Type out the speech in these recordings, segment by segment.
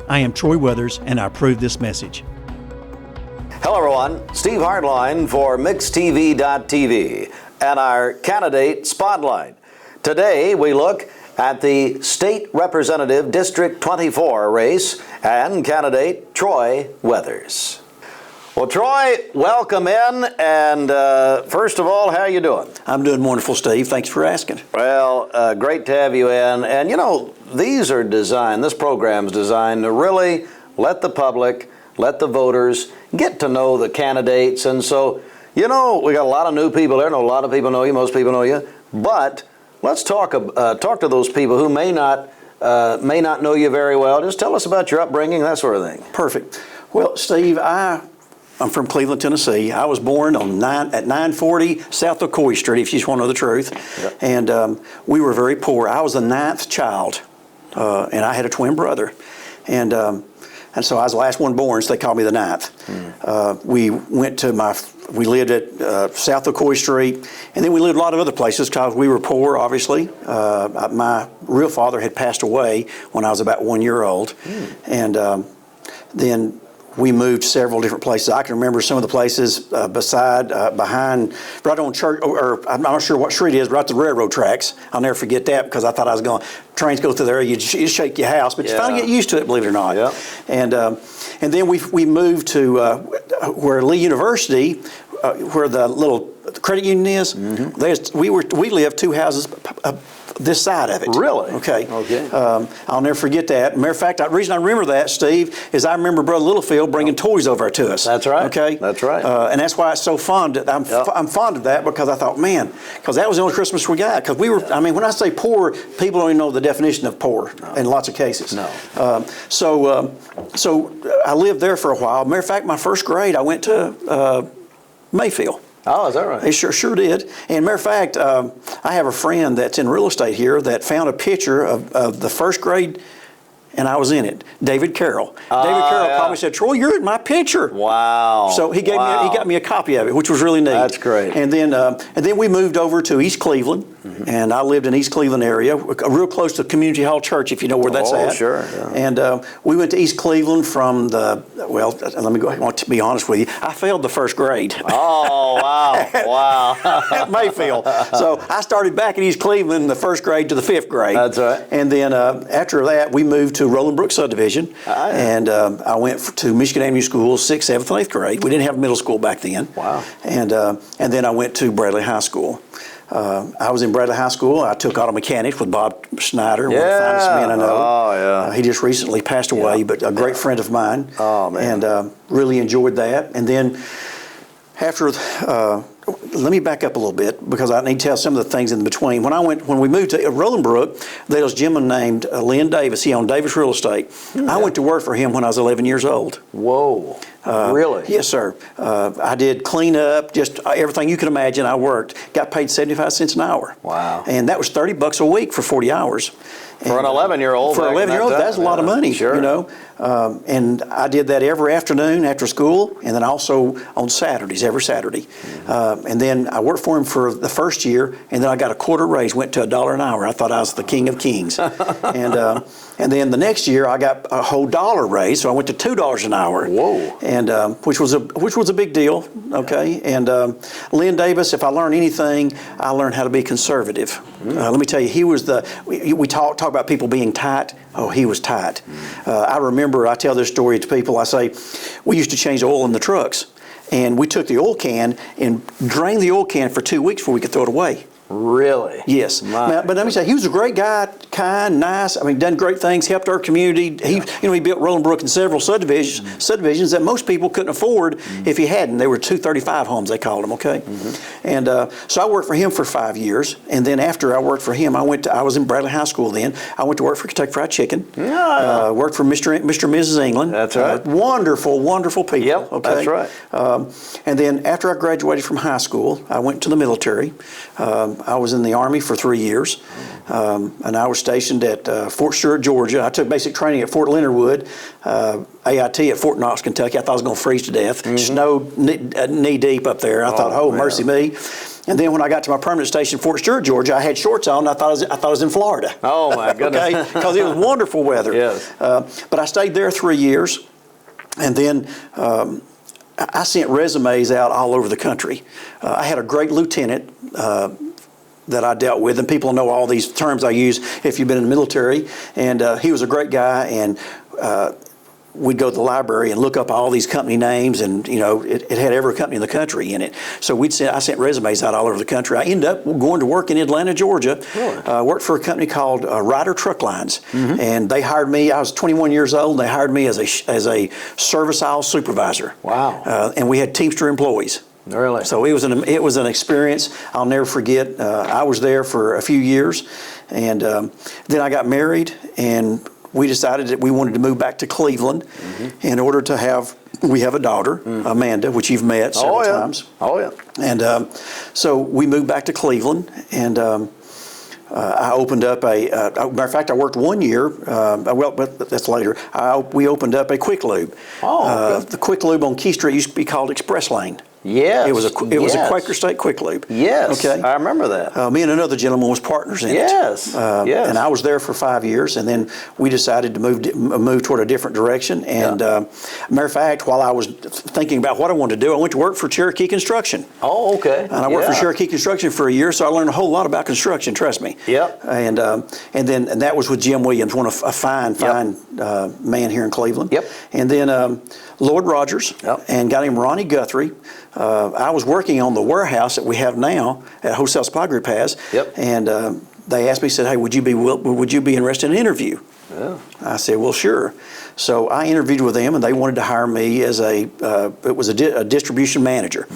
I am Troy Weathers, and I approve this message. Hello, everyone. Steve Hardline for MixedTV.tv and our candidate spotlight. Today, we look at the State Representative District 24 race and candidate Troy Weathers. Well, Troy, welcome in, and first of all, how are you doing? I'm doing wonderful, Steve. Thanks for asking. Well, great to have you in, and you know, this program's designed to really let the public, let the voters get to know the candidates, and so, you know, we got a lot of new people there. A lot of people know you, most people know you, but let's talk to those people who may not know you very well. Just tell us about your upbringing, that sort of thing. Perfect. Well, Steve, I'm from Cleveland, Tennessee. I was born at 940 South Ocoee Street, if you just want to know the truth. Yep. And we were very poor. I was the 9th child, and I had a twin brother. And so I was the last one born, so they called me the 9th. We lived at South Ocoee Street, and then we lived a lot of other places because we were poor, obviously. My real father had passed away when I was about 1 year old. And then we moved several different places. I can remember some of the places behind, right on Church, or I'm not sure what street it is, but right at the railroad tracks. I'll never forget that because I thought I was going, trains go through there, you shake your house, but you finally get used to it, believe it or not. Yeah. And then we moved to where Lee University, where the little credit union is. Mm-hmm. We lived 2 houses this side of it. Really? Okay. Okay. I'll never forget that. Matter of fact, the reason I remember that, Steve, is I remember Brother Littlefield bringing toys over to us. That's right. Okay. That's right. And that's why it's so fond. I'm fond of that because I thought, man, because that was the only Christmas we got. Because we were, I mean, when I say poor, people don't even know the definition of poor in lots of cases. No. So I lived there for a while. Matter of fact, my first grade, I went to Mayfield. Oh, is that right? They sure did. And matter of fact, I have a friend that's in real estate here that found a picture of the first grade, and I was in it. David Carroll. David Carroll called me and said, "Troy, you're in my picture." Wow. So he got me a copy of it, which was really neat. That's great. And then we moved over to East Cleveland, and I lived in East Cleveland area, real close to Community Hall Church, if you know where that's at. Oh, sure. Yeah. And we went to East Cleveland from I want to be honest with you, I failed the first grade. Oh, wow. Wow. At Mayfield. So I started back at East Cleveland in the first grade to the 5th grade. That's right. And then after that, we moved to Roland Brook Subdivision. And I went to Michigan Avenue School, 6th, 7th, and 8th grade. We didn't have middle school back then. Wow. And then I went to Bradley High School. I was in Bradley High School. I took auto mechanics with Bob Schneider, one of the finest men I know. Oh, yeah. He just recently passed away, but a great friend of mine. Oh, man. And really enjoyed that. And then after, let me back up a little bit because I need to tell some of the things in between. When we moved to Roland Brook, there was a gentleman named Lynn Davis. He owned Davis Real Estate. I went to work for him when I was 11 years old. Whoa. Really? Yes, sir. I did cleanup, just everything you can imagine. I worked. Got paid 75 cents an hour. Wow. And that was $30 a week for 40 hours. For an 11-year-old. For an 11-year-old, that's a lot of money. Sure. You know. And I did that every afternoon after school, and then also on Saturdays, every Saturday. And then I worked for him for the first year, and then I got a quarter raise, went to $1 an hour. I thought I was the king of kings. And then the next year I got a whole $1 raise, so I went to $2 an hour. Whoa! And which was a big deal. Okay. And Lynn Davis, if I learned anything, I learned how to be conservative. Let me tell you, he was we talk about people being tight. Oh, he was tight. I tell this story to people. I say, we used to change the oil in the trucks, and we took the oil can and drained the oil can for 2 weeks before we could throw it away. Really? Yes. Now, but let me say, he was a great guy, kind, nice. I mean, done great things, helped our community. He built Roland Brook in several subdivisions that most people couldn't afford if he hadn't. They were 235 homes, they called them. Okay. And so I worked for him for 5 years, and then after I worked for him, I was in Bradley High School. Then I went to work for Kentucky Fried Chicken. Worked for Mr. and Mrs. England. That's right. Wonderful people. Yep. Okay? That's right. And then after I graduated from high school, I went to the military. I was in the Army for 3 years, and I was stationed at Fort Stewart, Georgia. I took basic training at Fort Leonard Wood, AIT at Fort Knox, Kentucky. I thought I was going to freeze to death. Snowed knee deep up there. I thought, oh, mercy me. And then when I got to my permanent station, Fort Stewart, Georgia, I had shorts on. I thought I was in Florida. Oh my goodness! Okay, because it was wonderful weather. Yes. But I stayed there 3 years, and then I sent resumes out all over the country. I had a great lieutenant that I dealt with, and people know all these terms I use if you've been in the military. And he was a great guy, and we'd go to the library and look up all these company names, and it had every company in the country in it. So I sent resumes out all over the country. I ended up going to work in Atlanta, Georgia. Really? Worked for a company called Ryder Truck Lines, and they hired me. I was 21 years old, and they hired me as a service aisle supervisor. Wow! And we had Teamster employees. Really? So it was an experience I'll never forget. I was there for a few years, and then I got married, and we decided that we wanted to move back to Cleveland in order to have. We have a daughter, Amanda, which you've met several times. Oh yeah. And so we moved back to Cleveland, and I opened up matter of fact, I worked 1 year, but that's later. We opened up a Quick Lube. Oh, okay. The Quick Lube on Key Street used to be called Express Lane. Yes. It was a Quaker State Quick Lube. Yes. Okay. I remember that. Me and another gentleman was partners in it. Yes. Yes. And I was there for 5 years, and then we decided to move toward a different direction. And matter of fact, while I was thinking about what I wanted to do, I went to work for Cherokee Construction. Oh, okay. And I worked for Cherokee Construction for a year, so I learned a whole lot about construction. Trust me. Yep. And that was with Jim Williams, a fine man here in Cleveland. Yep. And then Lloyd Rogers, and a guy named Ronnie Guthrie. I was working on the warehouse that we have now at Wholesale Supply Group has. Yep. And they asked me, said, "Hey, would you be interested in an interview?" Yeah. I said, "Well, sure." So I interviewed with them, and they wanted to hire me as a distribution manager.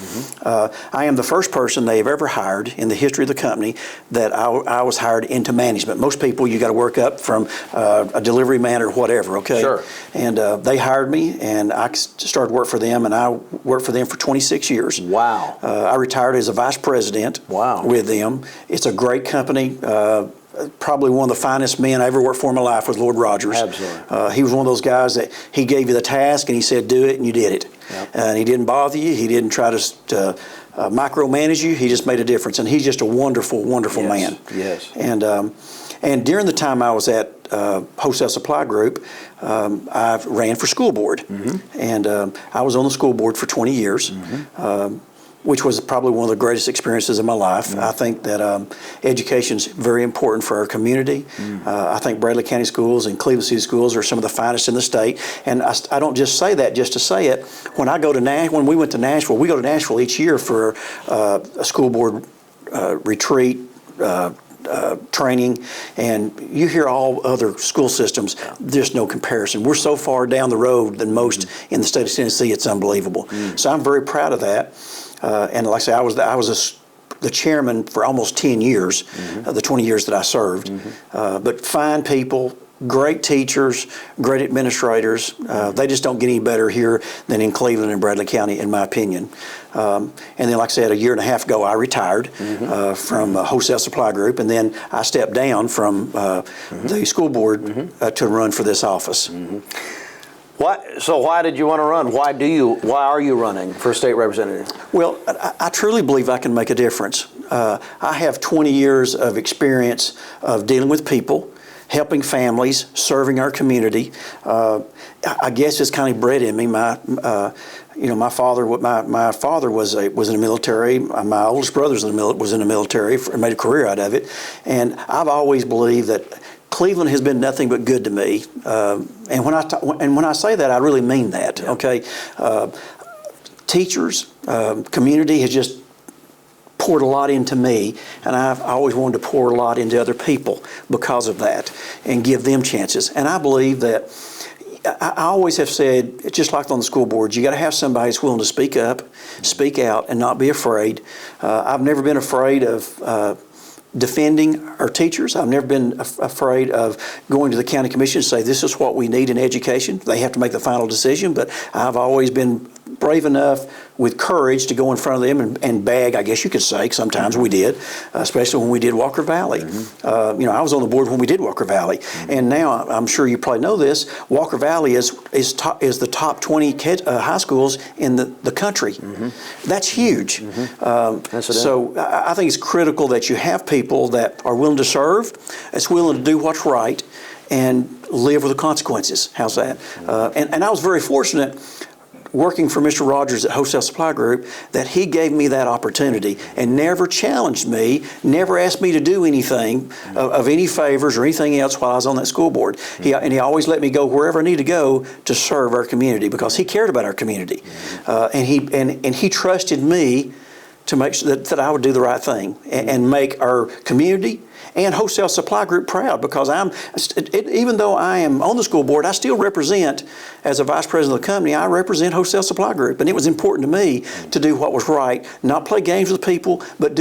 I am the first person they've ever hired in the history of the company that I was hired into management. Most people, you got to work up from a delivery man or whatever, okay? Sure. And they hired me, and I started work for them, and I worked for them for 26 years. Wow. I retired as a vice president with them. It's a great company. Probably one of the finest men I ever worked for in my life was Lloyd Rogers. Absolutely. He was one of those guys that he gave you the task and he said, do it, and you did it. Yep. And he didn't bother you. He didn't try to micromanage you. He just made a difference. And he's just a wonderful, wonderful man. Yes. And during the time I was at Wholesale Supply Group, I ran for school board. And I was on the school board for 20 years. Which was probably one of the greatest experiences of my life. I think that education is very important for our community. I think Bradley County Schools and Cleveland City Schools are some of the finest in the state. And I don't just say that just to say it. When we went to Nashville, we go to Nashville each year for a school board retreat, training, and you hear all other school systems, there's no comparison. We're so far down the road than most in the state of Tennessee, it's unbelievable. So I'm very proud of that. And like I say, I was the chairman for almost 10 years, the 20 years that I served. But fine people, great teachers, great administrators. They just don't get any better here than in Cleveland and Bradley County, in my opinion. And then, like I said, a year and a half ago, I retired from Wholesale Supply Group, and then I stepped down from the school board to run for this office. So why did you want to run? Why are you running for state representative? Well, I truly believe I can make a difference. I have 20 years of experience of dealing with people, helping families, serving our community. I guess it's kind of bred in me. My father was in the military. My oldest brother was in the military and made a career out of it. And I've always believed that Cleveland has been nothing but good to me, and when I say that, I really mean that. Okay, teachers, community has just poured a lot into me, and I've always wanted to pour a lot into other people because of that, and give them chances. And I believe that I always have said, just like on the school board, you got to have somebody who's willing to speak up, speak out, and not be afraid. I've never been afraid of defending our teachers. I've never been afraid of going to the county commission and say, this is what we need in education. They have to make the final decision, but I've always been brave enough with courage to go in front of them and beg, I guess you could say. Sometimes we did, especially when we did Walker Valley. I was on the board when we did Walker Valley. And now, I'm sure you probably know this, Walker Valley is the top 20 high schools in the country. That's huge. So I think it's critical that you have people that are willing to serve, that's willing to do what's right, and live with the consequences. How's that? And I was very fortunate working for Mr. Rogers at Wholesale Supply Group that he gave me that opportunity and never challenged me, never asked me to do anything of any favors or anything else while I was on that school board. And he always let me go wherever I need to go to serve our community because he cared about our community. And he trusted me to make sure that I would do the right thing and make our community and Wholesale Supply Group proud because even though I am on the school board, I still represent, as a vice president of the company, I represent Wholesale Supply Group. And it was important to me to do what was right, not play games with people, but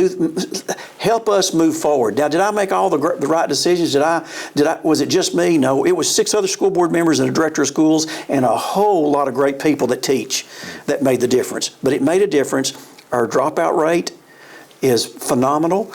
help us move forward. Now, did I make all the right decisions? Was it just me? No, it was 6 other school board members and a director of schools and a whole lot of great people that teach that made the difference. But it made a difference. Our dropout rate is phenomenal,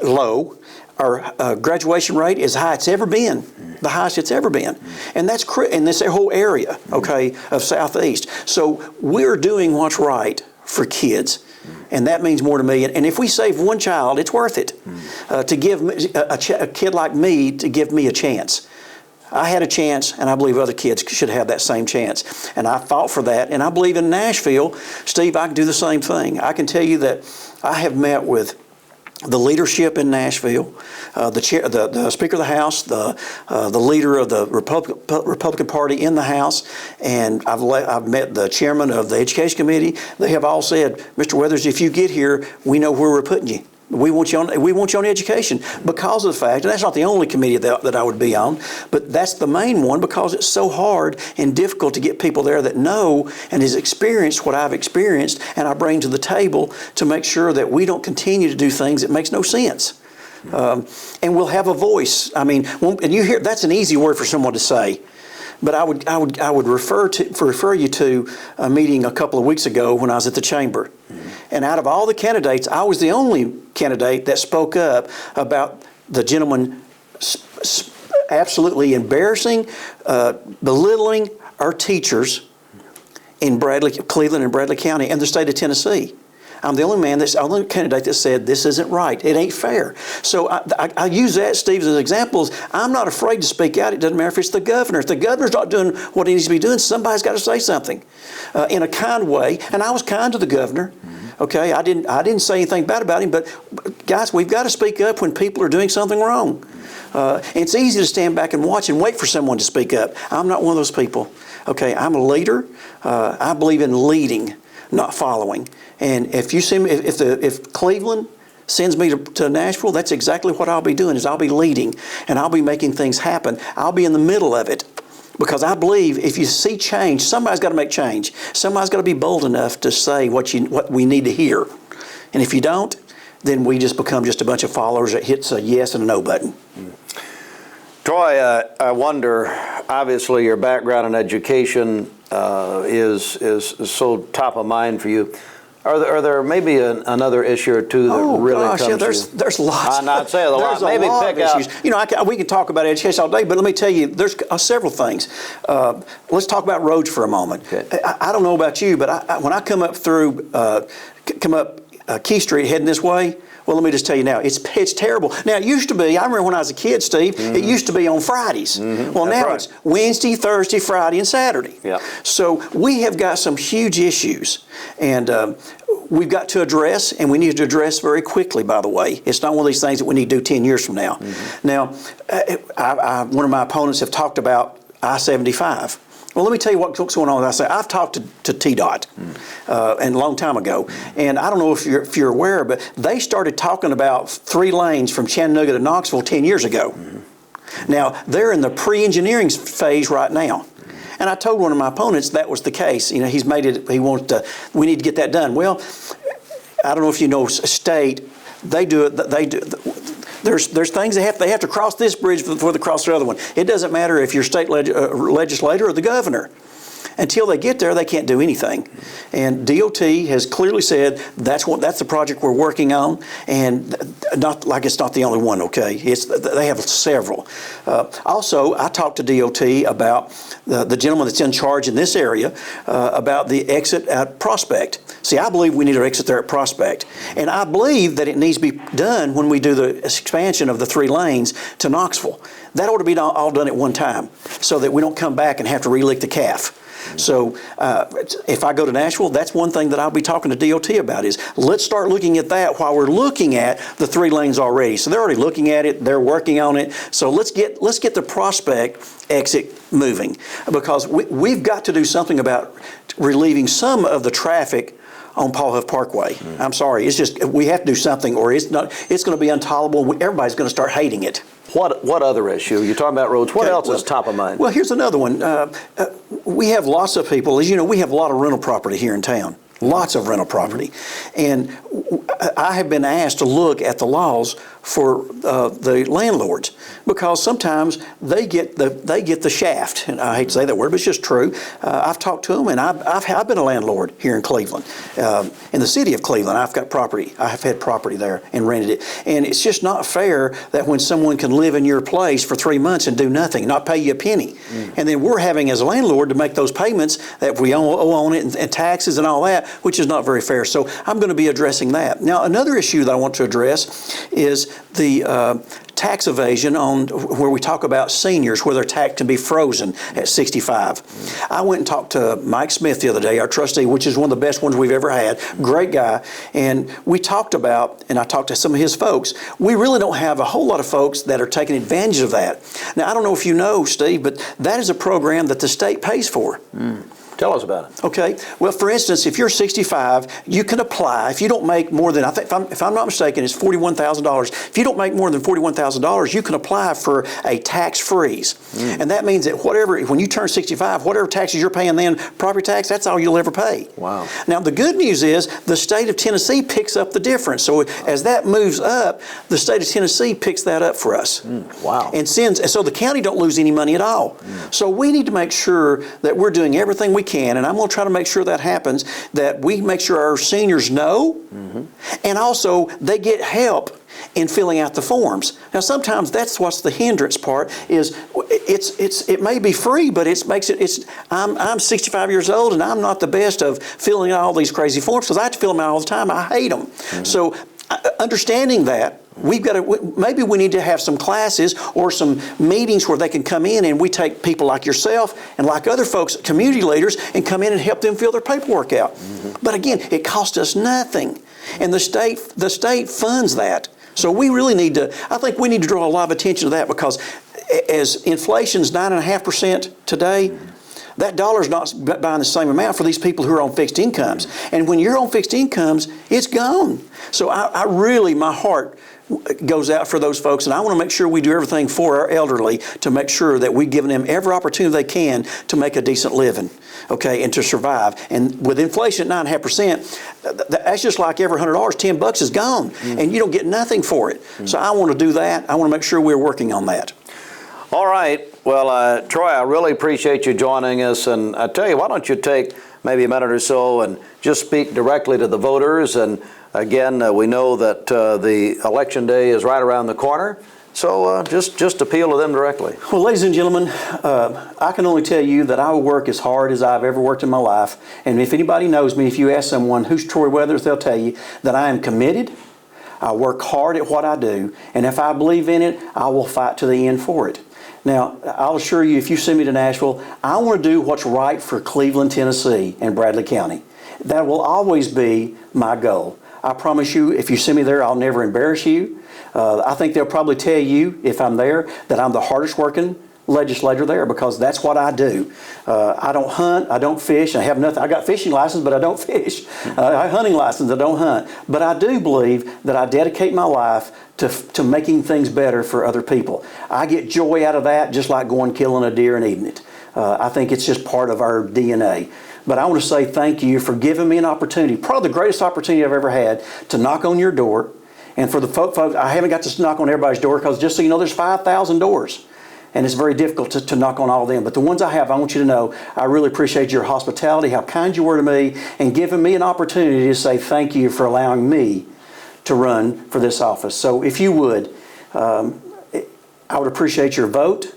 low. Our graduation rate is high it's ever been, the highest it's ever been. And that's in this whole area, okay, of Southeast. So we're doing what's right for kids. And that means more to me. And if we save one child, it's worth it to give a kid like me to give me a chance. I had a chance, and I believe other kids should have that same chance. And I fought for that. And I believe in Nashville, Steve, I can do the same thing. I can tell you that I have met with the leadership in Nashville, the Speaker of the House, the leader of the Republican Party in the House, and I've met the chairman of the Education Committee. They have all said, Mr. Weathers, if you get here, we know where we're putting you. We want you on education because of the fact, and that's not the only committee that I would be on, but that's the main one because it's so hard and difficult to get people there that know and has experienced what I've experienced and I bring to the table to make sure that we don't continue to do things that makes no sense. And we'll have a voice. I mean, and you hear that's an easy word for someone to say. But I would refer you to a meeting a couple of weeks ago when I was at the chamber. And out of all the candidates, I was the only candidate that spoke up about the gentleman absolutely embarrassing, belittling our teachers in Cleveland and Bradley County and the state of Tennessee. I'm the only candidate that said this isn't right. It ain't fair. So I use that, Steve, as examples. I'm not afraid to speak out. It doesn't matter if it's the governor. If the governor's not doing what he needs to be doing, somebody's got to say something in a kind way. And I was kind to the governor. Okay, I didn't say anything bad about him. But guys, we've got to speak up when people are doing something wrong. It's easy to stand back and watch and wait for someone to speak up. I'm not one of those people. Okay, I'm a leader. I believe in leading, not following. And if you see me, if Cleveland sends me to Nashville, that's exactly what I'll be doing. Is I'll be leading and I'll be making things happen. I'll be in the middle of it because I believe if you see change, somebody's got to make change. Somebody's got to be bold enough to say what we need to hear. And if you don't, then we just become just a bunch of followers that hits a yes and a no button. Troy, I wonder. Obviously, your background in education is so top of mind for you. Are there maybe another issue or two that really comes to you? There's lots. I'm not saying a lot. Maybe pick issues. out. We can talk about education all day, but let me tell you, there's several things. Let's talk about roads for a moment. Okay. I don't know about you, but when I come up through, Key Street heading this way, well, let me just tell you now, it's terrible. Now, it used to be, I remember when I was a kid, Steve, it used to be on Fridays. Well, now it's Wednesday, Thursday, Friday, and Saturday. Yeah. So we have got some huge issues, and we've got to address, and we need to address very quickly, by the way. It's not one of these things that we need to do 10 years from now. Now, one of my opponents have talked about I-75. Well, let me tell you what's going on with I-75. I've talked to TDOT and a long time ago, and I don't know if you're aware, but they started talking about 3 lanes from Chattanooga to Knoxville 10 years ago. Now, they're in the pre-engineering phase right now. And I told one of my opponents that was the case. You know, he's made it, we need to get that done. Well, I don't know if you know state, they do it, there's things they have to cross this bridge before they cross the other one. It doesn't matter if you're state legislator or the governor. until they get there, they can't do anything. And DOT has clearly said that's the project we're working on, and not like it's not the only one. Okay, they have several. Also, I talked to DOT about the gentleman that's in charge in this area about the exit at Prospect. See, I believe we need to exit there at Prospect, and I believe that it needs to be done when we do the expansion of the 3 lanes to Knoxville. That ought to be all done at one time, so that we don't come back and have to relick the calf. So if I go to Nashville, that's one thing that I'll be talking to DOT about is let's start looking at that while we're looking at the 3 lanes already. So they're already looking at it, they're working on it. So let's get the Prospect exit moving, because we've got to do something about relieving some of the traffic on Paul Huff Parkway. I'm sorry, it's just we have to do something, or it's going to be intolerable. Everybody's going to start hating it. What other issue? You're talking about roads. What else is top of mind? Well, here's another one. We have lots of people, as you know, we have a lot of rental property here in town. Lots of rental property. And I have been asked to look at the laws for the landlords, because sometimes they get the shaft. And I hate to say that word, but it's just true. I've talked to them, and I've been a landlord here in Cleveland, in the city of Cleveland. I've got property. I have had property there and rented it. And it's just not fair that when someone can live in your place for 3 months and do nothing, not pay you a penny, and then we're having as a landlord to make those payments that we owe on it, and taxes and all that, which is not very fair. So I'm going to be addressing that. Now, another issue that I want to address is the tax evasion on where we talk about seniors, where their tax can be frozen at 65. I went and talked to Mike Smith the other day, our trustee, which is one of the best ones we've ever had. Great guy. And we talked about, and I talked to some of his folks, we really don't have a whole lot of folks that are taking advantage of that. Now, I don't know if you know, Steve, but that is a program that the state pays for. Tell us about it. Okay. Well, for instance, if you're 65, you can apply. If you don't make more than, I think, if I'm not mistaken, it's $41,000. If you don't make more than $41,000, you can apply for a tax freeze. And that means that when you turn 65, whatever taxes you're paying then, property tax, that's all you'll ever pay. Wow. Now, the good news is the state of Tennessee picks up the difference. So as that moves up, the state of Tennessee picks that up for us. Wow. And so the county don't lose any money at all. So we need to make sure that we're doing everything we can, and I'm going to try to make sure that happens, that we make sure our seniors know, and also they get help in filling out the forms. Now, sometimes that's what's the hindrance part is it may be free, but I'm 65 years old and I'm not the best of filling out all these crazy forms because I have to fill them out all the time. I hate them. So understanding that, maybe we need to have some classes or some meetings where they can come in and we take people like yourself and like other folks, community leaders, and come in and help them fill their paperwork out. But again, it costs us nothing. And the state funds that. So we really I think we need to draw a lot of attention to that, because as inflation's 9.5% today, that dollar's not buying the same amount for these people who are on fixed incomes. And when you're on fixed incomes, it's gone. So I really, my heart goes out for those folks, and I want to make sure we do everything for our elderly to make sure that we're giving them every opportunity they can to make a decent living, okay, and to survive. And with inflation at 9.5%, that's just like every $100, $10 is gone, and you don't get nothing for it. So I want to do that. I want to make sure we're working on that. All right. Well, Troy, I really appreciate you joining us, and I tell you, why don't you take maybe a minute or so and just speak directly to the voters. And again, we know that the election day is right around the corner, so just appeal to them directly. Well, ladies and gentlemen, I can only tell you that I will work as hard as I've ever worked in my life. And if anybody knows me, if you ask someone, who's Troy Weathers, they'll tell you that I am committed. I work hard at what I do. And if I believe in it, I will fight to the end for it. Now, I'll assure you, if you send me to Nashville, I want to do what's right for Cleveland, Tennessee, and Bradley County. That will always be my goal. I promise you, if you send me there, I'll never embarrass you. I think they'll probably tell you, if I'm there, that I'm the hardest working legislator there, because that's what I do. I don't hunt, I don't fish, I have nothing. I got fishing license, but I don't fish. I have hunting license, I don't hunt. But I do believe that I dedicate my life to making things better for other people. I get joy out of that, just like going killing a deer and eating it. I think it's just part of our DNA. But I want to say thank you for giving me an opportunity, probably the greatest opportunity I've ever had, to knock on your door. And for the folks, I haven't got to knock on everybody's door, because just so you know, there's 5,000 doors. and it's very difficult to knock on all of them. But the ones I have, I want you to know, I really appreciate your hospitality, how kind you were to me, and giving me an opportunity to say thank you for allowing me to run for this office. So if you would, I would appreciate your vote.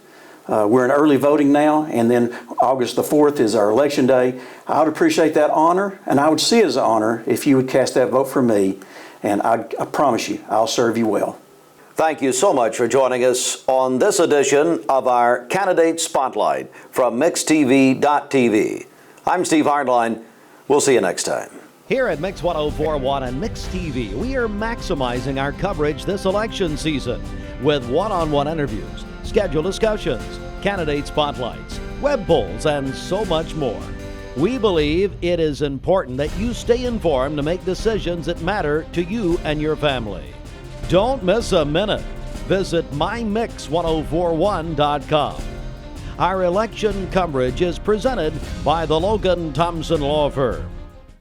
We're in early voting now, and then August the 4th is our election day. I would appreciate that honor, and I would see it as an honor if you would cast that vote for me, and I promise you, I'll serve you well. Thank you so much for joining us on this edition of our Candidate Spotlight from MixTV.tv. I'm Steve Hardline. We'll see you next time. Here at Mix 1041 and Mix TV, we are maximizing our coverage this election season with one-on-one interviews, scheduled discussions, candidate spotlights, web polls, and so much more. We believe it is important that you stay informed to make decisions that matter to you and your family. Don't miss a minute. Visit mymix1041.com. Our election coverage is presented by the Logan Thompson Law Firm.